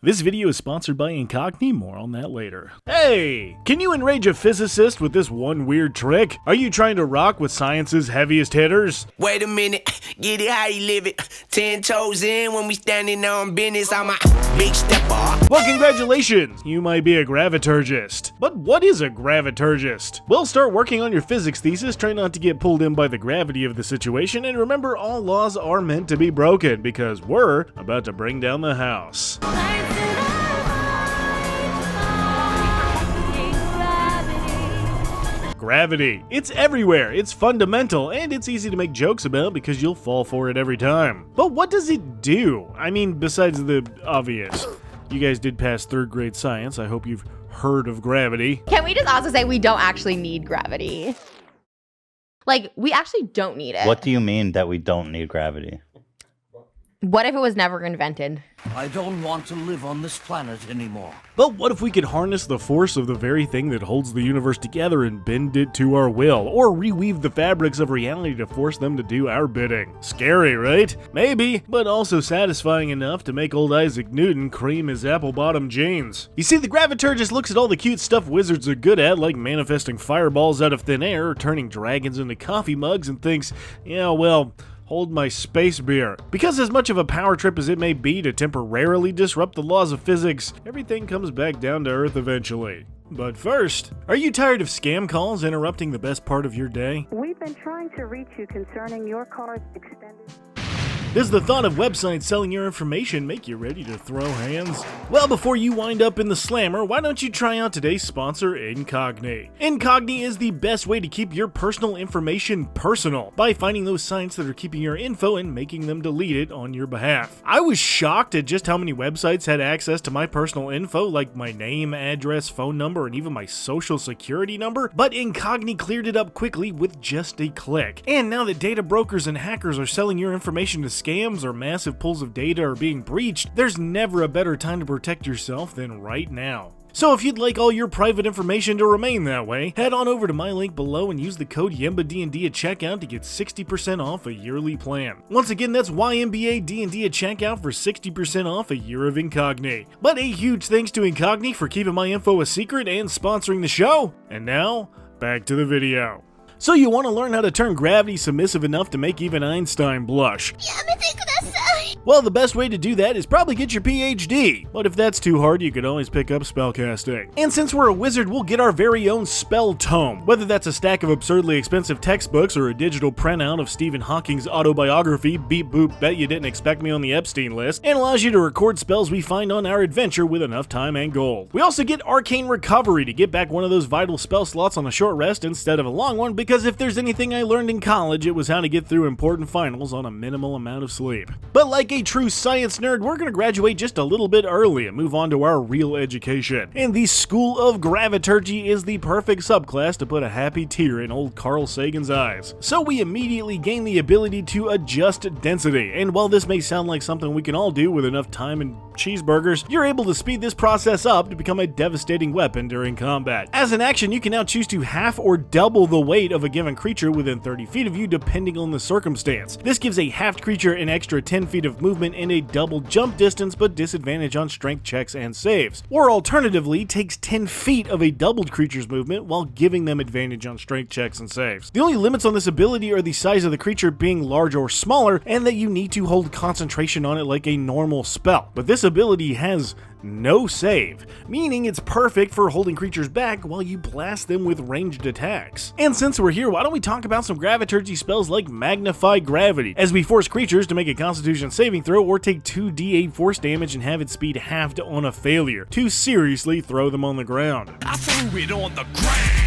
This video is sponsored by Incogni, more on that later. Hey! Can you enrage a physicist with this one weird trick? Are you trying to rock with science's heaviest hitters? Wait a minute, get it how you live it. 10 toes in when we standing on business. I'm a big stepper. Well, congratulations! You might be a graviturgist. But what is a graviturgist? Well, start working on your physics thesis, try not to get pulled in by the gravity of the situation, and remember all laws are meant to be broken, because we're about to bring down the house. Gravity. It's everywhere, it's fundamental, and it's easy to make jokes about because you'll fall for it every time. But what does it do? I mean, besides the obvious. You guys did pass 3rd grade science, I hope you've heard of gravity. Can we just also say we don't actually need gravity? Like, we actually don't need it. What do you mean that we don't need gravity? What if it was never invented? I don't want to live on this planet anymore. But what if we could harness the force of the very thing that holds the universe together and bend it to our will, or reweave the fabrics of reality to force them to do our bidding? Scary, right? Maybe, but also satisfying enough to make old Isaac Newton cream his apple-bottom jeans. You see, the Graviturgist looks at all the cute stuff wizards are good at, like manifesting fireballs out of thin air or turning dragons into coffee mugs, and thinks, yeah, well, hold my space beer. Because as much of a power trip as it may be to temporarily disrupt the laws of physics, everything comes back down to earth eventually. But first, are you tired of scam calls interrupting the best part of your day? We've been trying to reach you concerning your car's extended... Does the thought of websites selling your information make you ready to throw hands? Well, before you wind up in the slammer, why don't you try out today's sponsor, Incogni. Incogni is the best way to keep your personal information personal by finding those sites that are keeping your info and making them delete it on your behalf. I was shocked at just how many websites had access to my personal info, like my name, address, phone number, and even my social security number, but Incogni cleared it up quickly with just a click. And now that data brokers and hackers are selling your information to scams or massive pools of data are being breached, there's never a better time to protect yourself than right now. So if you'd like all your private information to remain that way, head on over to my link below and use the code YMBADND at checkout to get 60% off a yearly plan. Once again, that's YMBADND at checkout for 60% off a year of Incogni. But a huge thanks to Incogni for keeping my info a secret and sponsoring the show. And now, back to the video. So you want to learn how to turn gravity submissive enough to make even Einstein blush. Well, the best way to do that is probably get your PhD, but if that's too hard, you could always pick up spellcasting. And since we're a wizard, we'll get our very own spell tome, whether that's a stack of absurdly expensive textbooks or a digital printout of Stephen Hawking's autobiography, Beep Boop Bet You Didn't Expect Me on the Epstein List, and allows you to record spells we find on our adventure with enough time and gold. We also get Arcane Recovery to get back one of those vital spell slots on a short rest instead of a long one, because if there's anything I learned in college, it was how to get through important finals on a minimal amount of sleep. But like a true science nerd, we're gonna graduate just a little bit early and move on to our real education. And the School of Graviturgy is the perfect subclass to put a happy tear in old Carl Sagan's eyes. So we immediately gain the ability to adjust density, and while this may sound like something we can all do with enough time and cheeseburgers, you're able to speed this process up to become a devastating weapon during combat. As an action, you can now choose to half or double the weight of a given creature within 30 feet of you depending on the circumstance. This gives a halved creature an extra 10 feet of movement and a double jump distance, but disadvantage on strength checks and saves. Or alternatively, takes 10 feet of a doubled creature's movement while giving them advantage on strength checks and saves. The only limits on this ability are the size of the creature being large or smaller, and that you need to hold concentration on it like a normal spell. But this ability has no save, meaning it's perfect for holding creatures back while you blast them with ranged attacks. And since we're here, why don't we talk about some graviturgy spells like Magnify Gravity, as we force creatures to make a Constitution saving throw or take 2d8 force damage and have its speed halved on a failure to seriously throw them on the ground. I threw it on the ground.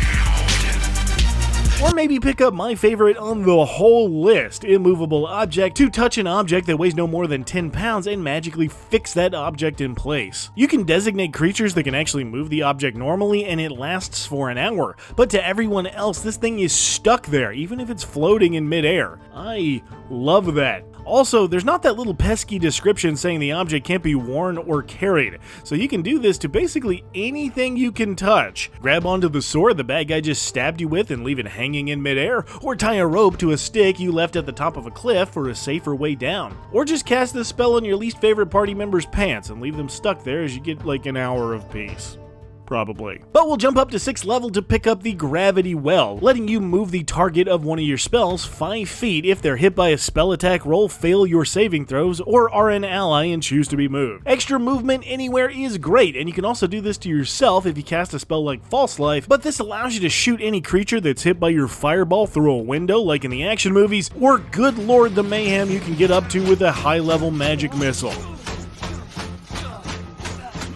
Or maybe pick up my favorite on the whole list, Immovable Object, to touch an object that weighs no more than 10 pounds and magically fix that object in place. You can designate creatures that can actually move the object normally, and it lasts for an hour, but to everyone else, this thing is stuck there, even if it's floating in midair. I love that. Also, there's not that little pesky description saying the object can't be worn or carried, so you can do this to basically anything you can touch. Grab onto the sword the bad guy just stabbed you with and leave it hanging in midair, or tie a rope to a stick you left at the top of a cliff for a safer way down. Or just cast this spell on your least favorite party member's pants and leave them stuck there as you get like an hour of peace. Probably. But we'll jump up to 6th level to pick up the Gravity Well, letting you move the target of one of your spells 5 feet if they're hit by a spell attack roll, fail your saving throws, or are an ally and choose to be moved. Extra movement anywhere is great, and you can also do this to yourself if you cast a spell like False Life, but this allows you to shoot any creature that's hit by your fireball through a window like in the action movies, or good lord the mayhem you can get up to with a high-level magic missile.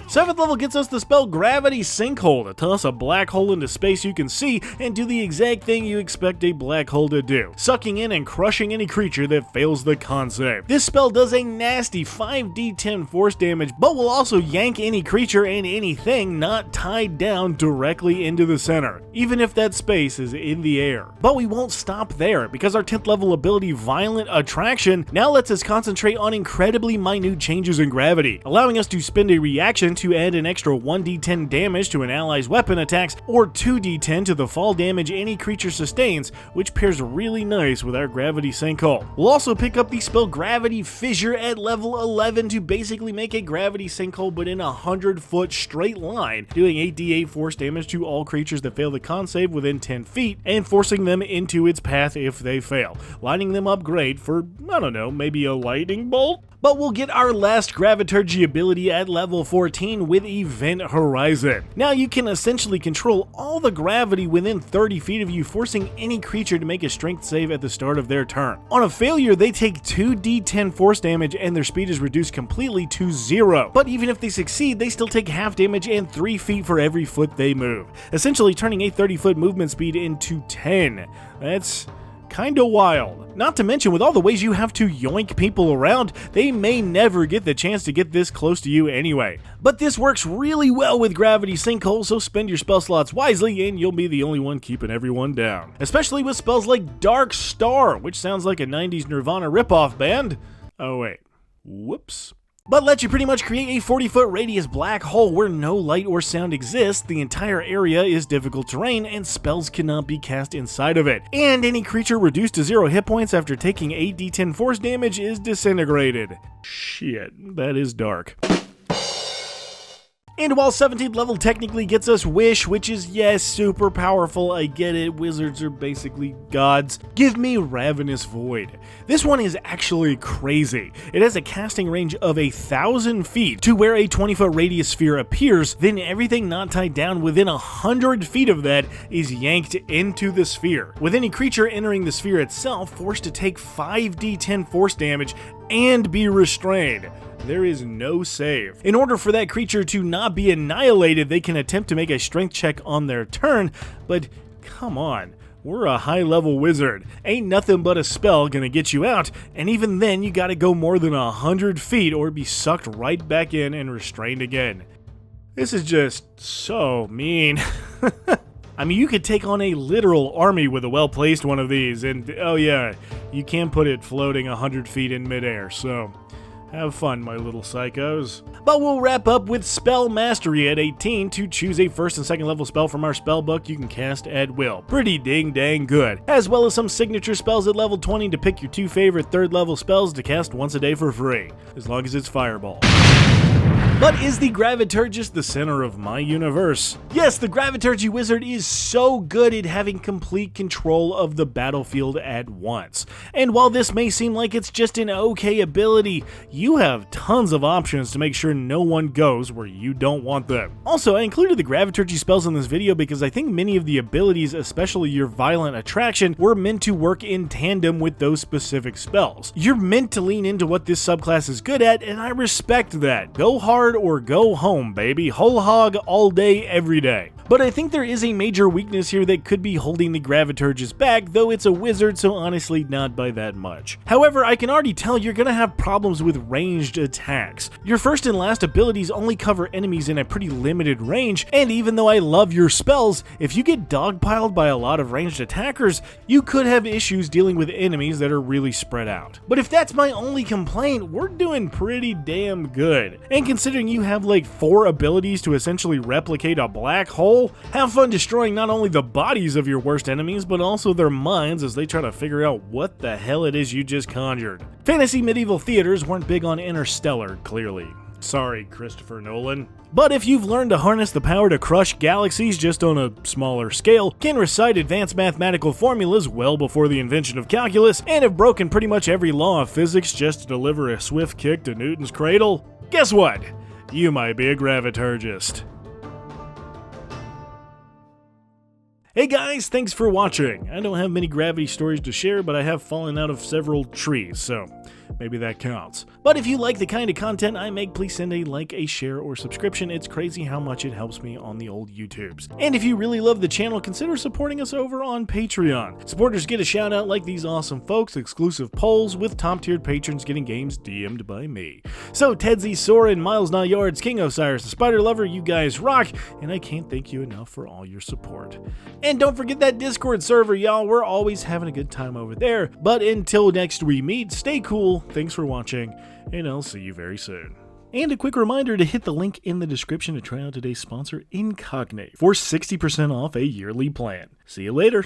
7th level gets us the spell Gravity Sinkhole to toss a black hole into space you can see and do the exact thing you expect a black hole to do, sucking in and crushing any creature that fails the con save. This spell does a nasty 5d10 force damage, but will also yank any creature and anything not tied down directly into the center, even if that space is in the air. But we won't stop there, because our 10th level ability Violent Attraction now lets us concentrate on incredibly minute changes in gravity, allowing us to spend a reaction to add an extra 1d10 damage to an ally's weapon attacks, or 2d10 to the fall damage any creature sustains, which pairs really nice with our Gravity Sinkhole. We'll also pick up the spell Gravity Fissure at level 11 to basically make a gravity sinkhole but in a 100-foot straight line, doing 8d8 force damage to all creatures that fail the con save within 10 feet, and forcing them into its path if they fail, lining them up great for, I don't know, maybe a lightning bolt? But we'll get our last Graviturgy ability at level 14 with Event Horizon. Now you can essentially control all the gravity within 30 feet of you, forcing any creature to make a strength save at the start of their turn. On a failure, they take 2d10 force damage and their speed is reduced completely to 0. But even if they succeed, they still take half damage and 3 feet for every foot they move, essentially turning a 30-foot movement speed into 10. That's kinda wild. Not to mention, with all the ways you have to yoink people around, they may never get the chance to get this close to you anyway. But this works really well with Gravity Sinkhole, so spend your spell slots wisely and you'll be the only one keeping everyone down. Especially with spells like Dark Star, which sounds like a 90s Nirvana ripoff band. Oh wait, whoops. But lets you pretty much create a 40-foot radius black hole where no light or sound exists, the entire area is difficult terrain, and spells cannot be cast inside of it. And any creature reduced to 0 hit points after taking 8d10 force damage is disintegrated. Shit, that is dark. And while 17th level technically gets us Wish, which is, yes, super powerful, I get it, wizards are basically gods, give me Ravenous Void. This one is actually crazy. It has a casting range of 1,000 feet to where a 20-foot radius sphere appears, then everything not tied down within 100 feet of that is yanked into the sphere, with any creature entering the sphere itself forced to take 5d10 force damage and be restrained. There is no save. In order for that creature to not be annihilated, they can attempt to make a strength check on their turn, but come on, we're a high-level wizard. Ain't nothing but a spell gonna get you out, and even then you gotta go more than 100 feet or be sucked right back in and restrained again. This is just so mean. I mean, you could take on a literal army with a well-placed one of these, and oh yeah, you can put it floating 100 feet in midair, so have fun, my little psychos. But we'll wrap up with Spell Mastery at 18 to choose a 1st and 2nd level spell from our spell book you can cast at will. Pretty dang good. As well as some signature spells at level 20 to pick your 2 favorite 3rd level spells to cast once a day for free, as long as it's Fireball. But is the Graviturgist the center of my universe? Yes, the Graviturgy Wizard is so good at having complete control of the battlefield at once. And while this may seem like it's just an okay ability, you have tons of options to make sure no one goes where you don't want them. Also, I included the Graviturgy spells in this video because I think many of the abilities, especially your Violent Attraction, were meant to work in tandem with those specific spells. You're meant to lean into what this subclass is good at, and I respect that. Go hard hard or go home, baby. Whole hog all day, every day. But I think there is a major weakness here that could be holding the Graviturgist back, though it's a wizard, so honestly not by that much. However, I can already tell you're gonna have problems with ranged attacks. Your first and last abilities only cover enemies in a pretty limited range, and even though I love your spells, if you get dogpiled by a lot of ranged attackers, you could have issues dealing with enemies that are really spread out. But if that's my only complaint, we're doing pretty damn good. And considering you have like 4 abilities to essentially replicate a black hole, have fun destroying not only the bodies of your worst enemies, but also their minds as they try to figure out what the hell it is you just conjured. Fantasy medieval theaters weren't big on Interstellar, clearly. Sorry, Christopher Nolan. But if you've learned to harness the power to crush galaxies just on a smaller scale, can recite advanced mathematical formulas well before the invention of calculus, and have broken pretty much every law of physics just to deliver a swift kick to Newton's cradle, guess what? You might be a graviturgist. Hey guys, thanks for watching. I don't have many gravity stories to share, but I have fallen out of several trees, so maybe that counts. But if you like the kind of content I make, please send a like, a share, or subscription. It's crazy how much it helps me on the old YouTubes. And if you really love the channel, consider supporting us over on Patreon. Supporters get a shout out like these awesome folks, exclusive polls, with top-tiered patrons getting games DM'd by me. So Tedsy, Soren, Miles Not Yards, King Osiris, the Spider Lover, you guys rock, and I can't thank you enough for all your support. And don't forget that Discord server, y'all. We're always having a good time over there. But until next we meet, stay cool, thanks for watching, and I'll see you very soon. And a quick reminder to hit the link in the description to try out today's sponsor, Incognate, for 60% off a yearly plan. See you later.